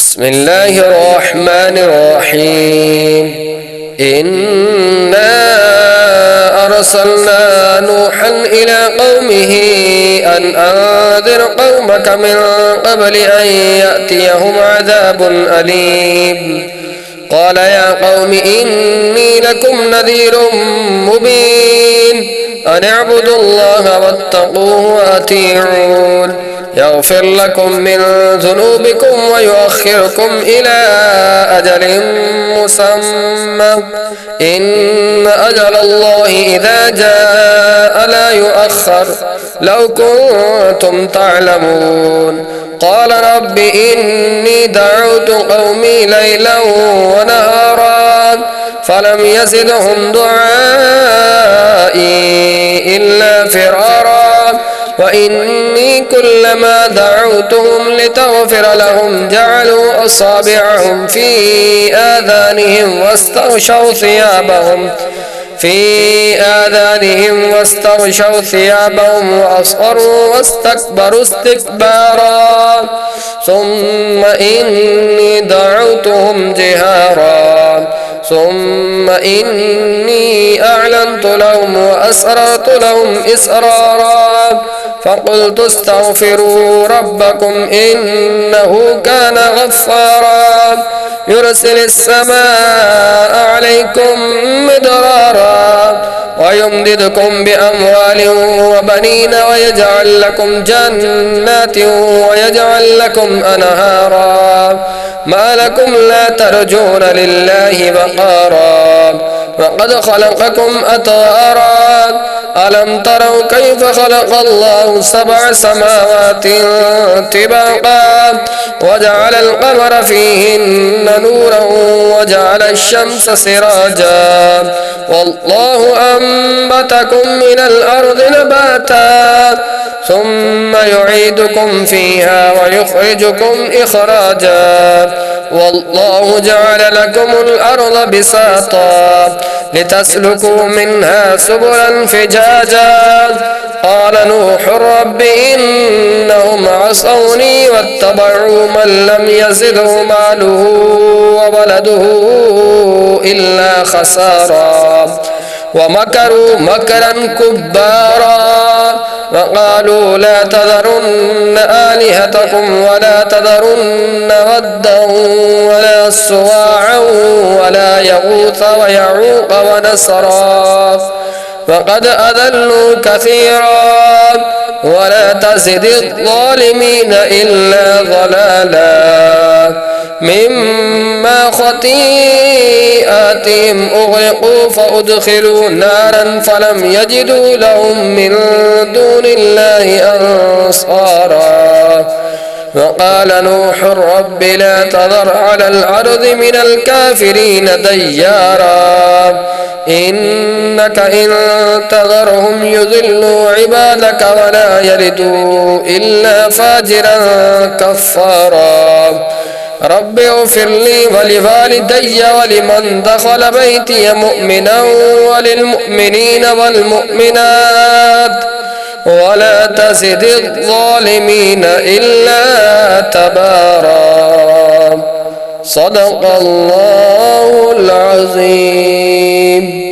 بسم الله الرحمن الرحيم إنا أرسلنا نوحا إلى قومه أن أنذر قومك من قبل أن يأتيهم عذاب أليم قال يا قوم إني لكم نذير مبين أن اعبدوا الله واتقوه وأطيعون يغفر لكم من ذنوبكم ويؤخركم إلى أجل مسمى إن أجل الله إذا جاء لا يؤخر لو كنتم تعلمون قال رب إني دعوت قومي ليلا ونهارا فلم يزدهم دعائي إلا فرارا وإني كلما دعوتهم لتغفر لهم جعلوا أصابعهم في آذانهم واستغشوا ثيابهم وأصروا واستكبروا استكبارا ثم إني دعوتهم جهارا ثم إني أعلنت لهم وأسررت لهم إسرارا فقلت استغفروا ربكم إنه كان غفارا يرسل السماء عليكم مدرارا ويمددكم بأموال وبنين ويجعل لكم جنات ويجعل لكم أنهارا ما لكم لا ترجون لله وقارا وقد خلقكم أطوارا ألم تروا كيف خلق الله 7 سماوات طباقا وجعل القمر فيهن نورا وجعل الشمس سراجا والله أنبتكم من الأرض نباتا ثم يعيدكم فيها ويخرجكم إخراجا والله جعل لكم الأرض بساطا لتسلكوا منها سبلا فجاجا قال نوح رب إنهم عصوني واتبعوا من لم يزده ماله وولده إلا خسارا ومكروا مكرا كبارا وقالوا لا تذرن آلهتكم ولا تذرن ودا ولا سواعا ولا يغوث ويعوق ونسرا وقد أذلوا كثيرا ولا تزد الظالمين إلا ضلالا مما خطيئاتهم أغرقوا فأدخلوا نارا فلم يجدوا لهم من دون الله أنصارا وقال نوح رب لا تذر على الأرض من الكافرين ديارا إنك إن تذرهم يضلوا عبادك ولا يلدوا إلا فاجرا كفارا رب اغفر لي ولوالدي ولمن دخل بيتي مؤمنا وللمؤمنين والمؤمنات ولا تزد الظالمين إلا تبارا صدق الله العظيم.